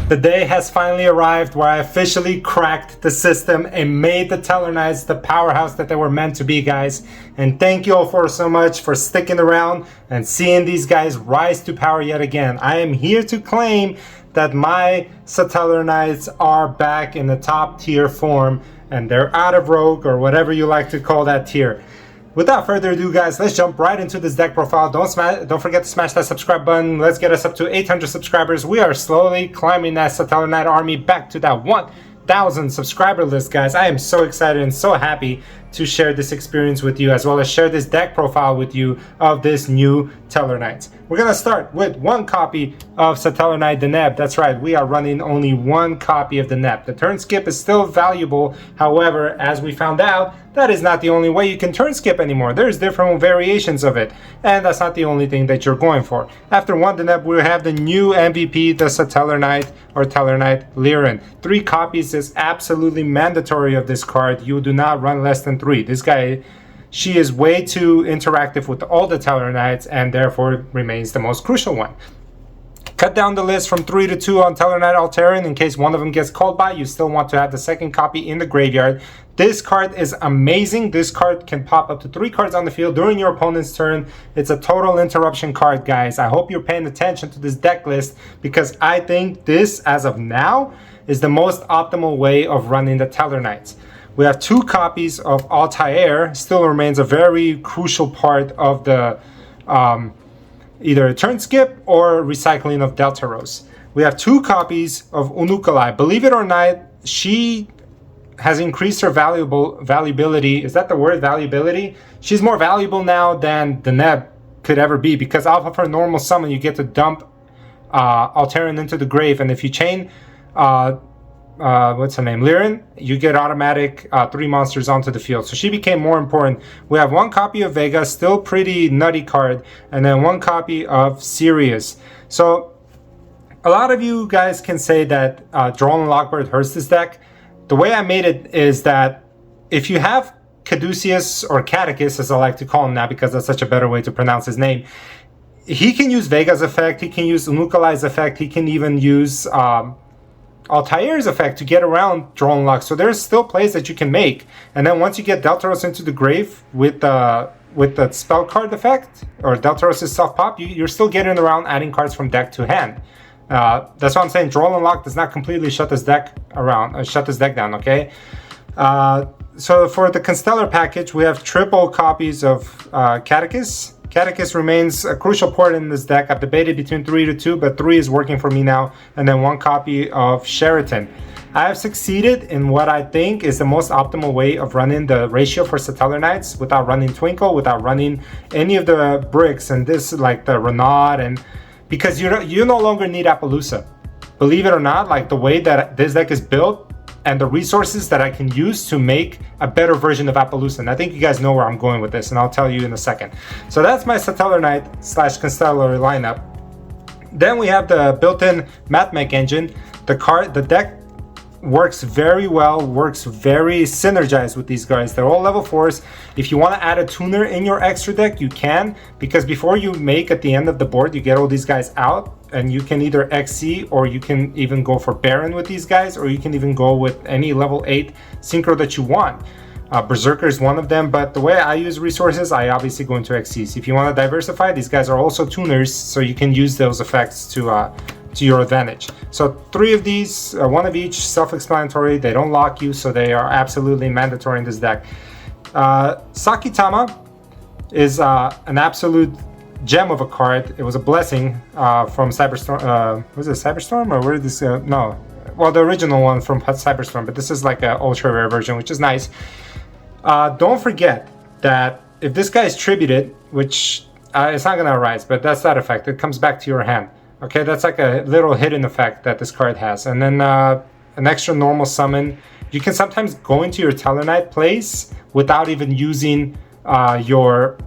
The day has finally arrived where I officially cracked the system and made the Satellarknights the powerhouse that they were meant to be, guys. And thank you all for so much for sticking around and seeing these guys rise to power yet again. I am here to claim that my Satellarknights are back in the top tier form, and they're out of Rogue or whatever you like to call that tier. Without further ado, guys, let's jump right into this deck profile. Don't forget to smash that subscribe button. Let's get us up to 800 subscribers. We are slowly climbing that Satellarknight army back to that 1,000 subscriber list, guys. I am so excited and so happy to share this experience with you, as well as share this deck profile with you of this new Satellarknights. We're gonna start with one copy of Satellarknight Deneb. That's right, we are running only one copy of the Deneb. The turn skip is still valuable. However, as we found out, that is not the only way you can turn skip anymore. There's different variations of it, and that's not the only thing that you're going for. After one Deneb, we have the new MVP, the Satellarknight or Satellarknight Liren. 3 copies is absolutely mandatory of this card. You do not run less than 3. This guy, she is way too interactive with all the Satellarknights and therefore remains the most crucial one. Cut down the list from 3 to 2 on Satellarknight Alteran. In case one of them gets called by, you still want to have the second copy in the graveyard. This card is amazing. This card can pop up to 3 cards on the field during your opponent's turn. It's a total interruption card, guys. I hope you're paying attention to this deck list, because I think this, as of now, is the most optimal way of running the Satellarknights. We have 2 copies of Altair. Still remains a very crucial part of the either turn skip or recycling of Deltaros. We have 2 copies of Unukalai. Believe it or not, she has increased her valuability. Is that the word, valuability? She's more valuable now than Deneb could ever be, because off of her normal summon, you get to dump Alteran into the grave, and if you chain what's her name, Liren, you get automatic 3 monsters onto the field. So she became more important. We have 1 copy of Vega, still pretty nutty card, and then 1 copy of Sirius. So a lot of you guys can say that Droll and Lockbird hurts this deck. The way I made it is that if you have Caduceus, or Catechus as I like to call him now because that's such a better way to pronounce his name, he can use Vega's effect, he can use Unukalai's effect, he can even use Altair's effect to get around Droll and Lock. So there's still plays that you can make. And then once you get Deltaros into the grave with the spell card effect, or Deltaros' self-pop, you're still getting around adding cards from deck to hand. That's why I'm saying Droll and Lock does not completely shut this deck down, okay? So for the Constellar package, we have triple copies of Catechus. Catechus remains a crucial part in this deck. I've debated between 3 to 2, but 3 is working for me now. And then 1 copy of Sheraton. I have succeeded in what I think is the most optimal way of running the ratio for Satellarknights without running Twinkle, without running any of the bricks, and this like the Renaud, and because you no longer need Appaloosa. Believe it or not, like the way that this deck is built and the resources that I can use to make a better version of Appaloosa. And I think you guys know where I'm going with this, and I'll tell you in a second. So that's my Satellarknight / Constellar lineup. Then we have the built-in MathMech engine. The deck works very well, works very synergized with these guys. They're all level 4s. If you want to add a tuner in your extra deck, you can, because before you make at the end of the board, you get all these guys out, and you can either XC, or you can even go for Baron with these guys, or you can even go with any level 8 synchro that you want. Berserker is one of them, but the way I use resources, I obviously go into XCs. If you want to diversify, these guys are also tuners, so you can use those effects to your advantage. So 3 of these, 1 of each, self-explanatory. They don't lock you, so they are absolutely mandatory in this deck. Sakitama is an absolute gem of a card. It was a blessing from Cyberstorm. Was it Cyberstorm, or where did this go? No, well, the original one from Cyberstorm, but this is like an ultra rare version, which is nice. Don't forget that if this guy is tributed, which it's not gonna arise, but that's that effect. It comes back to your hand. Okay, that's like a little hidden effect that this card has. And then an extra normal summon. You can sometimes go into your Satellarknight plays without even using your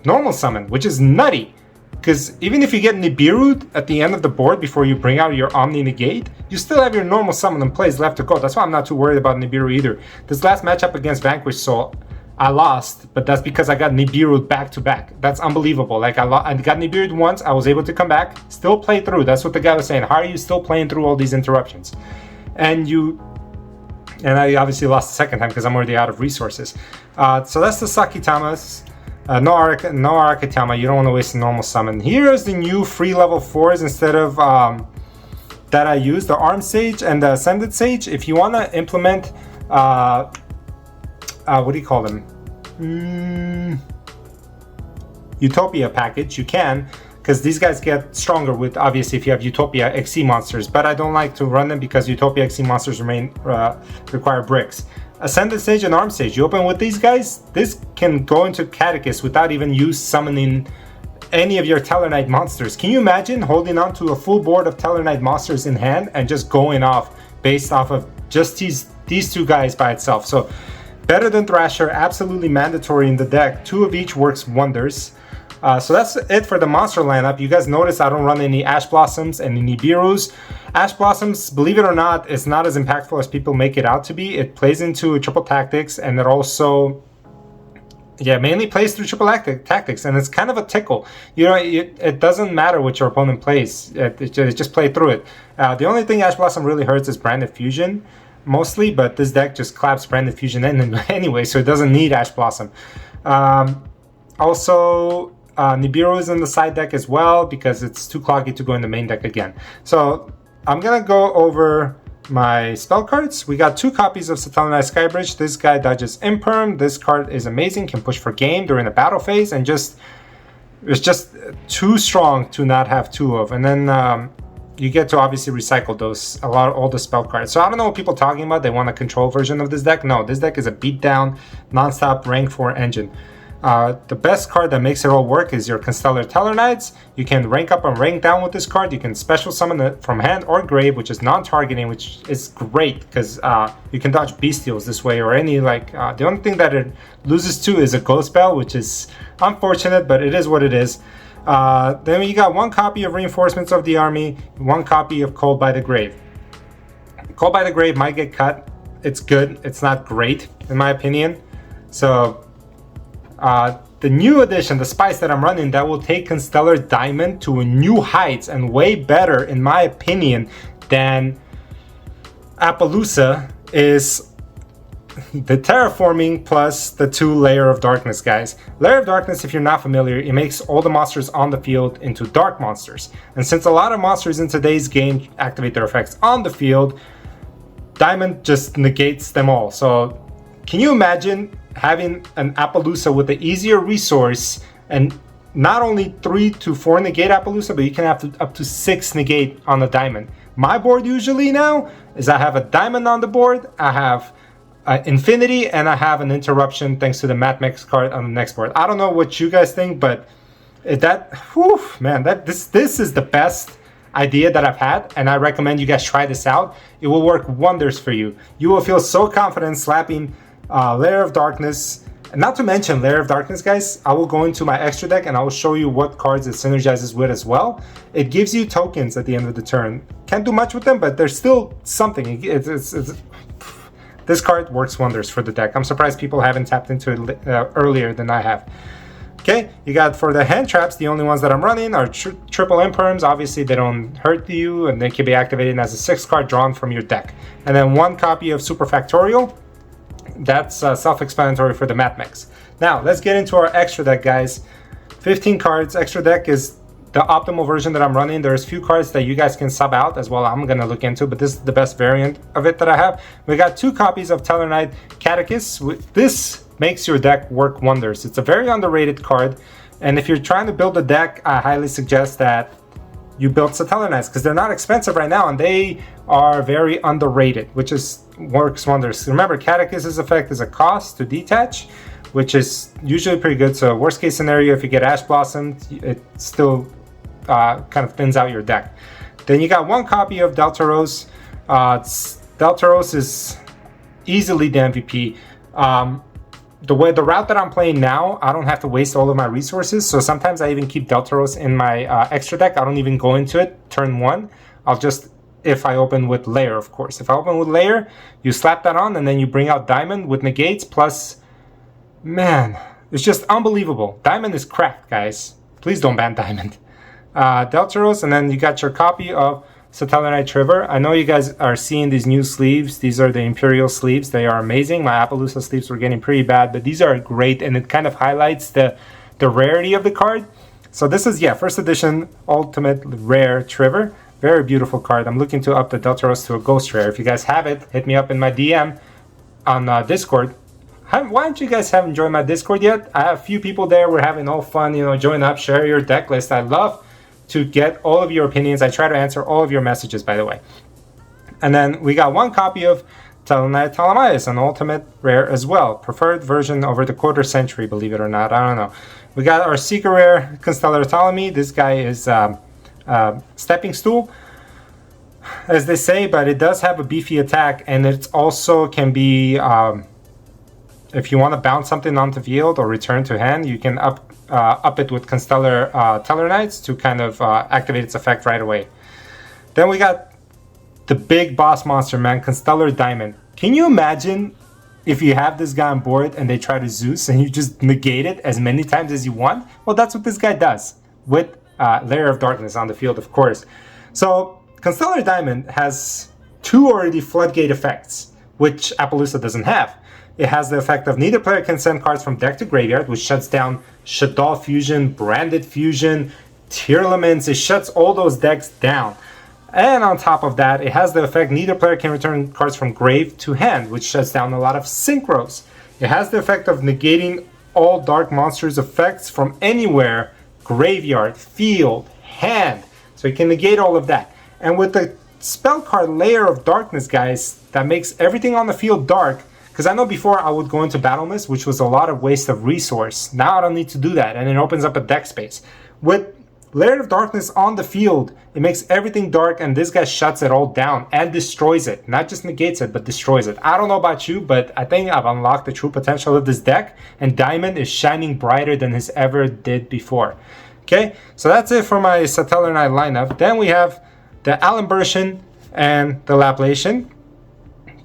normal summon, which is nutty. Because even if you get Nibiru at the end of the board before you bring out your Omni Negate, you still have your normal summon in plays left to go. That's why I'm not too worried about Nibiru either. This last matchup against Vanquished Soul, I lost, but that's because I got Nibiru'd back to back. That's unbelievable. Like I got Nibiru'd once, I was able to come back, still play through. That's what the guy was saying. How are you still playing through all these interruptions? And I obviously lost the second time because I'm already out of resources. So that's the Sakitamas. No Arakitama. You don't want to waste a normal summon. Here's the new free level 4s instead of that I use, the Armed Sage and the Ascended Sage. If you want to implement what do you call them? Utopia package, you can, because these guys get stronger with, obviously, if you have Utopia XC monsters, but I don't like to run them because Utopia XC monsters require bricks. Ascended Sage and Armed Sage, you open with these guys, this can go into Catechist without even you summoning any of your Satellarknight monsters. Can you imagine holding on to a full board of Satellarknight monsters in hand and just going off based off of just these two guys by itself? So better than Thrasher, absolutely mandatory in the deck. 2 of each works wonders. So that's it for the monster lineup. You guys notice I don't run any Ash Blossoms and any Nibirus. Ash Blossoms, believe it or not, is not as impactful as people make it out to be. It plays into triple tactics, and it also, mainly plays through triple tactics, and it's kind of a tickle. You know, it doesn't matter what your opponent plays. It just play through it. The only thing Ash Blossom really hurts is Branded Fusion, mostly, but this deck just claps Branded Fusion in anyway, so it doesn't need Ash Blossom. Also, Nibiru is in the side deck as well because it's too cloggy to go in the main deck again. So I'm gonna go over my spell cards. We got 2 copies of Satellarknight Skybridge. This guy dodges Imperm. This card is amazing, can push for game during the battle phase, and it's just too strong to not have 2 of. And then you get to obviously recycle those, all the spell cards. So I don't know what people are talking about. They want a control version of this deck. No, this deck is a beatdown, non-stop rank 4 engine. The best card that makes it all work is your Constellar Satellarknights. You can rank up and rank down with this card. You can special summon it from hand or grave, which is non-targeting, which is great because you can dodge Bestials this way, or any the only thing that it loses to is a Ghost Spell, which is unfortunate, but it is what it is. Then you got 1 copy of Reinforcements of the Army, 1 copy of Cold by the Grave. Cold by the Grave might get cut. It's good. It's not great, in my opinion. So the new edition, the spice that I'm running, that will take Constellar Diamond to new heights and way better, in my opinion, than Appaloosa, is the terraforming plus the 2 Layer of Darkness guys. Layer of Darkness, if you're not familiar, it makes all the monsters on the field into dark monsters. And since a lot of monsters in today's game activate their effects on the field, Diamond just negates them all. So can you imagine having an Appaloosa with the easier resource, and not only 3 to 4 negate Appaloosa, but you can have up to 6 negate on a Diamond. My board usually now is I have a Diamond on the board, I have Infinity, and I have an Interruption thanks to the Matmex card on the next board. I don't know what you guys think, but this is the best idea that I've had, and I recommend you guys try this out. It will work wonders for you. You will feel so confident slapping Layer of Darkness. And not to mention Layer of Darkness, guys, I will go into my extra deck and I will show you what cards it synergizes with as well. It gives you tokens at the end of the turn. Can't do much with them, but there's still something. This card works wonders for the deck. I'm surprised people haven't tapped into it earlier than I have. Okay, you got, for the hand traps, the only ones that I'm running are triple Imperms. Obviously, they don't hurt you, and they can be activated as a 6th card drawn from your deck. And then 1 copy of Super Factorial. That's self-explanatory for the Matmex. Now, let's get into our extra deck, guys. 15 cards. Extra deck is the optimal version that I'm running. There's a few cards that you guys can sub out as well. I'm going to look into, but this is the best variant of it that I have. We got 2 copies of Satellarknight Catechist. This makes your deck work wonders. It's a very underrated card, and if you're trying to build a deck, I highly suggest that you build Satellarknights because they're not expensive right now and they are very underrated, which works wonders. Remember, Catechist's effect is a cost to detach, which is usually pretty good. So worst case scenario, if you get Ash Blossom, it still kind of thins out your deck. Then you got 1 copy of Deltaros. Deltaros is easily the MVP. The route that I'm playing now, I don't have to waste all of my resources. So sometimes I even keep Deltaros in my extra deck. I don't even go into it turn 1. I'll just, if I open with Layer, of course. If I open with Layer, you slap that on and then you bring out Diamond with negates plus Man, it's just unbelievable. Diamond is cracked, guys. Please don't ban Diamond. Deltaros, and then you got your copy of Satellarknight Trevor. I know you guys are seeing these new sleeves. These are the Imperial sleeves. They are amazing. My Appaloosa sleeves were getting pretty bad, but these are great, and it kind of highlights the rarity of the card. So this is, yeah, first edition Ultimate Rare Trevor. Very beautiful card. I'm looking to up the Deltaros to a Ghost Rare. If you guys have it, hit me up in my DM on Discord. Why don't you guys haven't joined my Discord yet? I have a few people there. We're having all fun, you know, join up, share your deck list. I love to get all of your opinions. I try to answer all of your messages, by the way. And then we got one copy of Satellarknight Ptolemaeus, an ultimate rare as well. Preferred version over the quarter century, believe it or not. I don't know. We got our secret rare Constellar Ptolemy. This guy is stepping stool, as they say, but it does have a beefy attack, and it also can be if you want to bounce something onto field or return to hand, you can up it with Constellar Tellarknights to kind of activate its effect right away. Then we got the big boss monster, man, Constellar Diamond. Can you imagine if you have this guy on board and they try to Zeus and you just negate it as many times as you want? Well, that's what this guy does with Layer of Darkness on the field, of course. So Constellar Diamond has two already floodgate effects, which Appaloosa doesn't have. It has the effect of neither player can send cards from deck to graveyard, which shuts down Shaddoll Fusion, Branded Fusion, Tearlaments. It shuts all those decks down. And on top of that, it has the effect neither player can return cards from grave to hand, which shuts down a lot of synchros. It has the effect of negating all Dark Monsters effects from anywhere, graveyard, field, hand. So it can negate all of that. And with the spell card Layer of Darkness, guys, that makes everything on the field dark. Because I know before I would go into Battle Mist, which was a lot of waste of resource. Now I don't need to do that, and it opens up a deck space. With Layer of Darkness on the field, it makes everything dark, and this guy shuts it all down and destroys it. Not just negates it, but destroys it. I don't know about you, but I think I've unlocked the true potential of this deck, and Diamond is shining brighter than his ever did before. Okay, so that's it for my Satellarknight lineup. Then we have the Alimbertian and the Laplacian.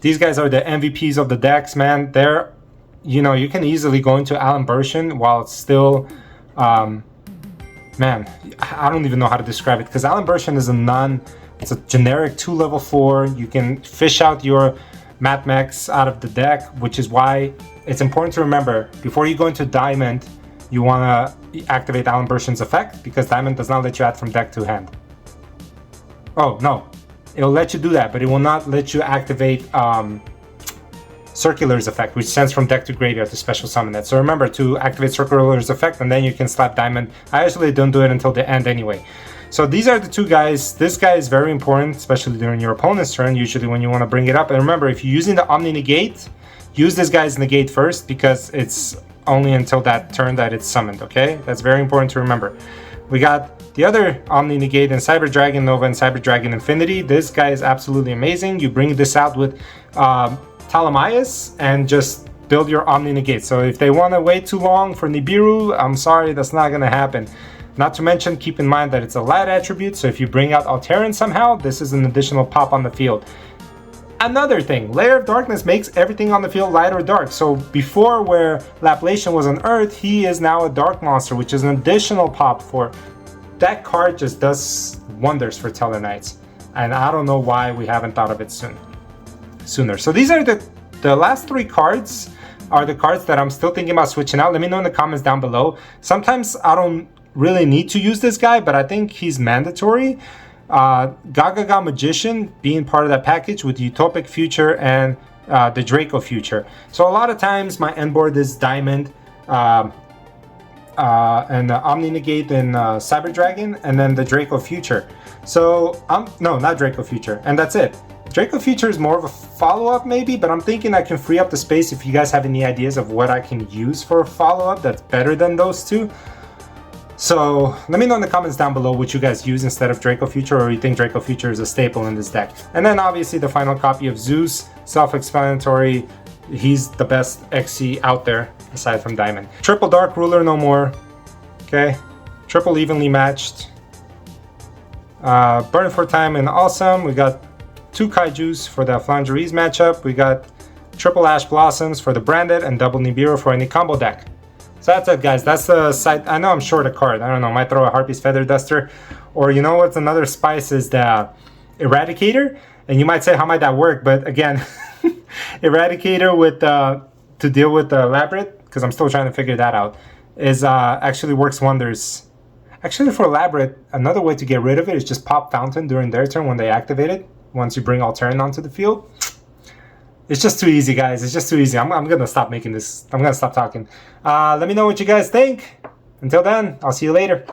These guys are the MVPs of the decks, man. They're, you know, you can easily go into Alimbertian while it's still, man, I don't even know how to describe it, because Alimbertian is it's a generic 2 level 4. You can fish out your Matmechs out of the deck, which is why it's important to remember, before you go into Diamond, you want to activate Alimbertian's effect, because Diamond does not let you add from deck to hand. Oh, no. It'll let you do that, but it will not let you activate Circular's effect, which sends from deck to graveyard to special summon it. So remember to activate Circular's effect, and then you can slap Diamond. I usually don't do it until the end anyway. So these are the two guys. This guy is very important, especially during your opponent's turn, usually when you want to bring it up. And remember, if you're using the Omni Negate, use this guy's Negate first, because it's only until that turn that it's summoned, okay? That's very important to remember. We got the other Omni Negate and Cyber Dragon Nova and Cyber Dragon Infinity. This guy is absolutely amazing. You bring this out with Ptolemaeus and just build your Omni Negate. So if they want to wait too long for Nibiru, I'm sorry, that's not going to happen. Not to mention, keep in mind that it's a light attribute, so if you bring out Alteran somehow, this is an additional pop on the field. Another thing, Layer of Darkness makes everything on the field light or dark. So before, where Laplacian was an Earth, he is now a Dark Monster, which is an additional pop for... That card just does wonders for Tellarknights, and I don't know why we haven't thought of it sooner. So these are the last 3 cards are the cards that I'm still thinking about switching out. Let me know in the comments down below. Sometimes I don't really need to use this guy, but I think he's mandatory. Gagaga Magician being part of that package with Utopic Future and the Draco Future. So a lot of times my end board is Diamond, and Omni Negate and Cyber Dragon, and then the Draco Future. So, no, not Draco Future, and that's it. Draco Future is more of a follow-up maybe, but I'm thinking I can free up the space if you guys have any ideas of what I can use for a follow-up that's better than those two. So let me know in the comments down below what you guys use instead of Draco Future, or you think Draco Future is a staple in this deck. And then obviously the final copy of Zeus, self-explanatory. He's the best XC out there aside from Diamond. Triple Dark Ruler no more. Okay. Triple evenly matched. Burn for Time and Awesome. We got 2 Kaijus for the Flangeries matchup. We got triple Ash Blossoms for the Branded, and double Nibiru for any combo deck. So that's it, guys. That's the site. I know I'm short a card. I don't know. Might throw a Harpy's Feather Duster. Or you know what's another spice is the Eradicator. And you might say, how might that work? But again, Eradicator with to deal with the Labyrinth, because I'm still trying to figure that out, is actually works wonders. Actually, for Labyrinth, another way to get rid of it is just pop Fountain during their turn when they activate it. Once you bring Altern onto the field. It's just too easy, guys. It's just too easy. I'm gonna stop making this. I'm gonna stop talking. Let me know what you guys think. Until then, I'll see you later.